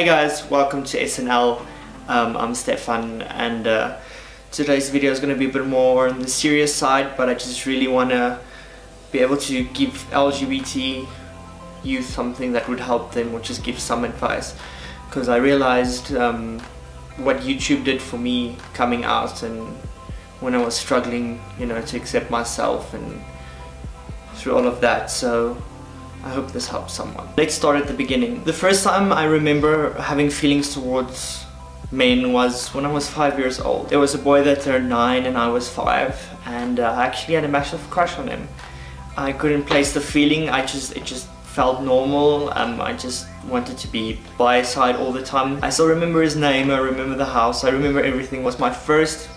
Hey guys, welcome to SNL. I'm Stefan, and today's video is going to be a bit more on the serious side, but I just really want to be able to give LGBT youth something that would help them, or just give some advice, because I realized what YouTube did for me coming out and when I was struggling, to accept myself and through all of that. So I hope this helps someone. Let's start at the beginning. The first time I remember having feelings towards men was when I was 5 years old. There was a boy that turned 9 and I was 5, and I actually had a massive crush on him. I couldn't place the feeling, it just felt normal. I just wanted to be by his side all the time. I still remember his name, I remember the house, I remember everything. It was my first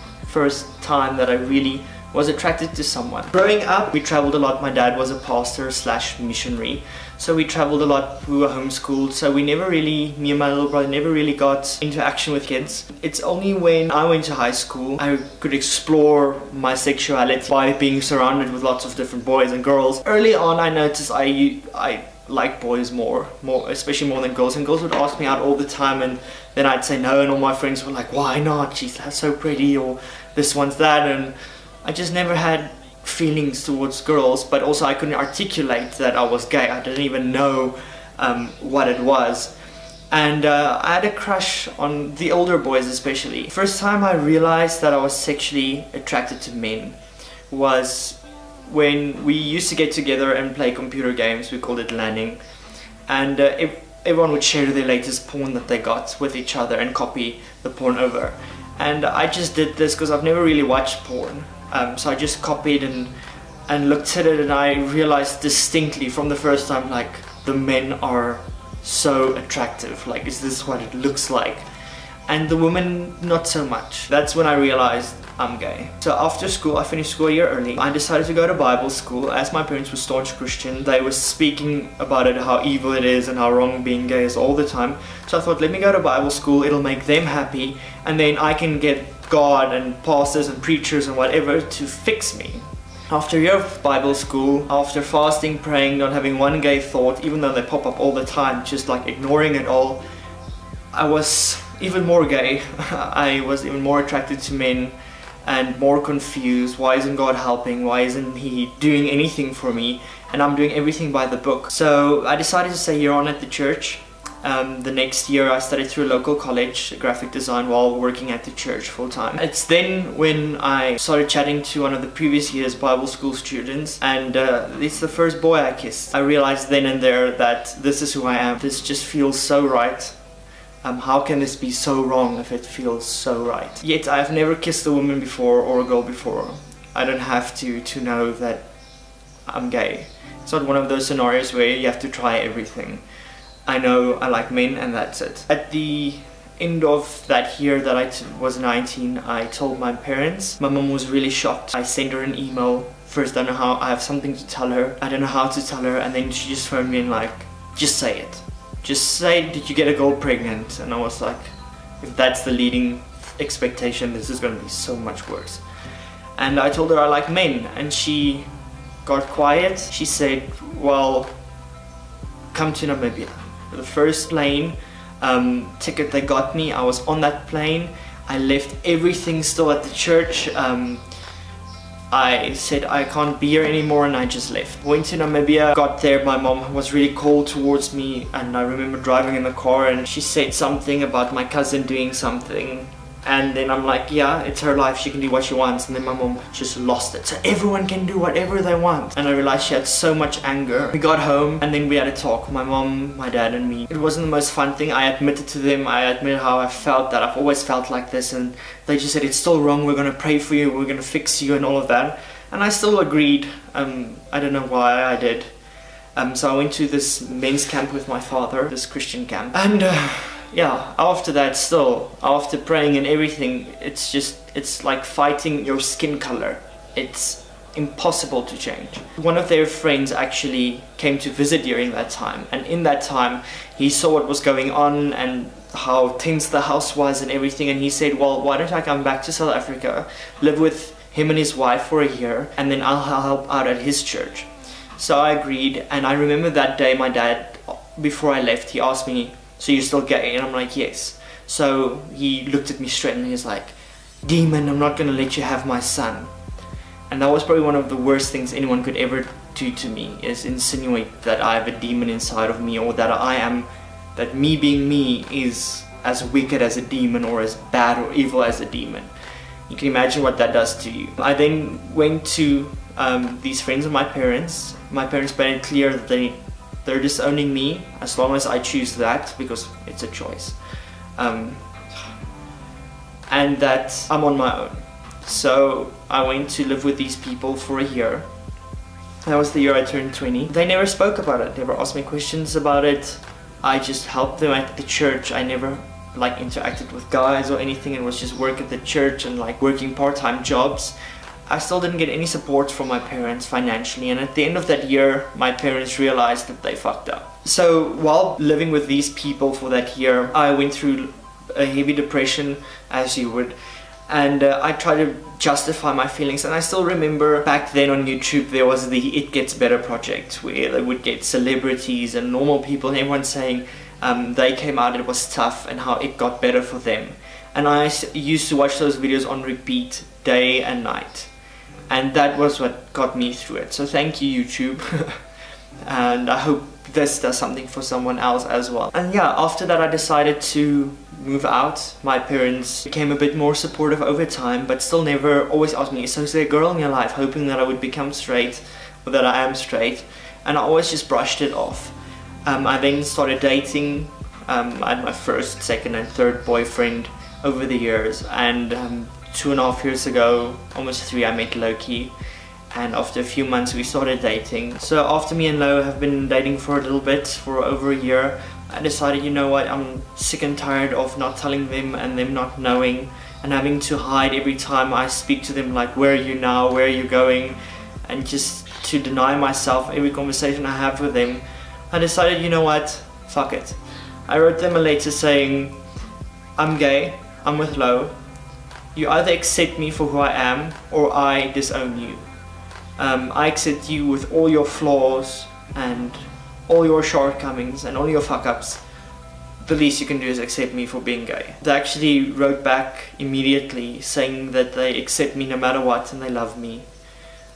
time that I really was attracted to someone. Growing up, we traveled a lot. My dad was a pastor slash missionary, so we traveled a lot. We were homeschooled, so me and my little brother never really got into action with kids. It's only when I went to high school I could explore my sexuality by being surrounded with lots of different boys and girls. Early on I noticed I like boys more, especially more than girls, and girls would ask me out all the time, and then I'd say no, and all my friends were like, why not, she's so pretty, or this one's that, and I just never had feelings towards girls, but also I couldn't articulate that I was gay. I didn't even know what it was. And I had a crush on the older boys especially. First time I realized that I was sexually attracted to men was when we used to get together and play computer games. We called it LANing. And everyone would share their latest porn that they got with each other and copy the porn over. And I just did this because I've never really watched porn. So I just copied and looked at it, and I realized distinctly from the first time, like, the men are so attractive. Like, is this what it looks like? And the women, not so much. That's when I realized I'm gay. So after school, I finished school a year early. I decided to go to Bible school. As my parents were staunch Christian, they were speaking about it, how evil it is and how wrong being gay is all the time. So I thought, let me go to Bible school, it'll make them happy, and then I can get God and pastors and preachers and whatever to fix me. After a year of Bible school, after fasting, praying, not having one gay thought, even though they pop up all the time, just like ignoring it all, I was even more gay. I was even more attracted to men and more confused. Why isn't God helping? Why isn't He doing anything for me? And I'm doing everything by the book. So I decided to stay a year on at the church. The next year I studied through a local college, graphic design, while working at the church full time. It's then when I started chatting to one of the previous year's Bible school students, and it's the first boy I kissed. I realized then and there that this is who I am. This just feels so right. How can this be so wrong if it feels so right? Yet I've never kissed a woman before or a girl before. I don't have to know that I'm gay. It's not one of those scenarios where you have to try everything. I know I like men, and that's it. At the end of that year that I was 19, I told my parents. My mom was really shocked. I sent her an email. First, I don't know how, I have something to tell her. I don't know how to tell her, and then she just phoned me and like, just say it. Just say, did you get a girl pregnant? And I was like, if that's the leading expectation, this is going to be so much worse. And I told her I like men, and she got quiet. She said, well, come to Namibia. The first plane ticket they got me, I was on that plane. I left everything still at the church. I said I can't be here anymore, and I just left. Went to Namibia, got there, my mom was really cold towards me, and I remember driving in the car and she said something about my cousin doing something. And then I'm like, yeah, it's her life, she can do what she wants. And then my mom just lost it. So everyone can do whatever they want. And I realized she had so much anger. We got home and then we had a talk, my mom, my dad and me. It wasn't the most fun thing. I admitted to them, I admitted how I felt, that I've always felt like this. And they just said, it's still wrong, we're gonna pray for you, we're gonna fix you and all of that. And I still agreed. I don't know why I did. So I went to this men's camp with my father, this Christian camp. And yeah, after that, still, after praying and everything, it's like fighting your skin color. It's impossible to change. One of their friends actually came to visit during that time, and in that time he saw what was going on and how tense the house was and everything, and he said, well, why don't I come back to South Africa, live with him and his wife for a year, and then I'll help out at his church. So I agreed, and I remember that day my dad, before I left, he asked me, so you're still gay? And I'm like, yes. So he looked at me straight and he's like, demon, I'm not gonna let you have my son. And that was probably one of the worst things anyone could ever do to me, is insinuate that I have a demon inside of me, or that me being me is as wicked as a demon, or as bad or evil as a demon. You can imagine what that does to you. I then went to these friends of my parents. My parents made it clear that they're disowning me as long as I choose that, because it's a choice. And that I'm on my own. So I went to live with these people for a year. That was the year I turned 20. They never spoke about it, never asked me questions about it. I just helped them at the church. I never like interacted with guys or anything. It was just work at the church and like working part-time jobs. I still didn't get any support from my parents financially, and at the end of that year my parents realized that they fucked up. So while living with these people for that year, I went through a heavy depression, as you would, and I tried to justify my feelings. And I still remember back then on YouTube there was the It Gets Better project, where they would get celebrities and normal people and everyone saying they came out, it was tough, and how it got better for them. And I used to watch those videos on repeat day and night, and that was what got me through it. So thank you, YouTube. And I hope this does something for someone else as well. And yeah, after that I decided to move out. My parents became a bit more supportive over time, but still never always asked me, so is there a girl in your life, hoping that I would become straight, or that I am straight. And I always just brushed it off. I then started dating. I had my first, second and third boyfriend over the years, and 2.5 years ago, almost 3, I met Loki, and after a few months we started dating. So after me and Lo have been dating for a little bit, for over a year, I decided, you know what, I'm sick and tired of not telling them and them not knowing, and having to hide every time I speak to them, like, where are you now, where are you going, and just to deny myself every conversation I have with them. I decided, you know what, fuck it. I wrote them a letter saying, I'm gay, I'm with Lo, you either accept me for who I am, or I disown you. I accept you with all your flaws and all your shortcomings and all your fuck-ups. The least you can do is accept me for being gay. They actually wrote back immediately saying that they accept me no matter what and they love me,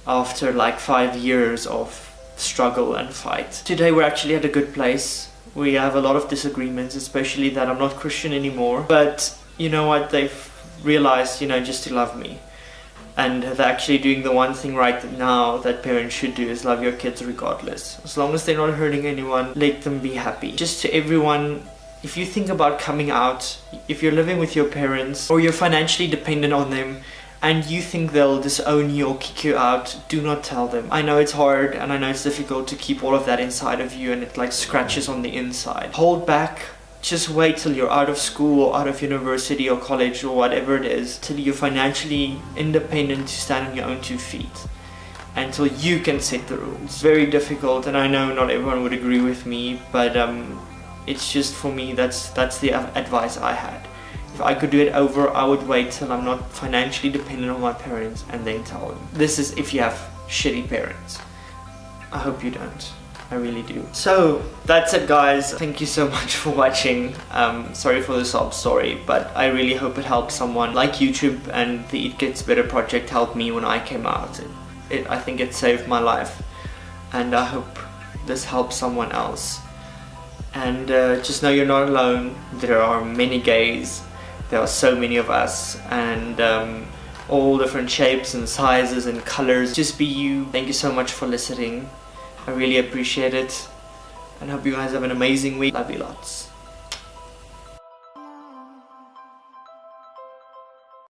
after like 5 years of struggle and fight. Today we're actually at a good place. We have a lot of disagreements, especially that I'm not Christian anymore, but you know what, they've realized, you know, just to love me. And they're actually doing the one thing right now that parents should do, is love your kids regardless. As long as they're not hurting anyone, let them be happy. Just to everyone, if you think about coming out, if you're living with your parents or you're financially dependent on them and you think they'll disown you or kick you out, do not tell them. I know it's hard and I know it's difficult to keep all of that inside of you, and it like scratches on the inside. Hold back. Just wait till you're out of school or out of university or college or whatever it is, till you're financially independent to stand on your own 2 feet, until you can set the rules. Very difficult, and I know not everyone would agree with me, but it's just, for me, that's the advice I had. If I could do it over, I would wait till I'm not financially dependent on my parents and then tell them. This is if you have shitty parents. I hope you don't. I really do. So that's it, guys. Thank you so much for watching. Sorry for the sob story, but I really hope it helps someone. Like YouTube and the It Gets Better project helped me when I came out. I think it saved my life, and I hope this helps someone else. And just know you're not alone. There are many gays. There are so many of us, and all different shapes and sizes and colors. Just be you. Thank you so much for listening. I really appreciate it, and hope you guys have an amazing week. Love you lots.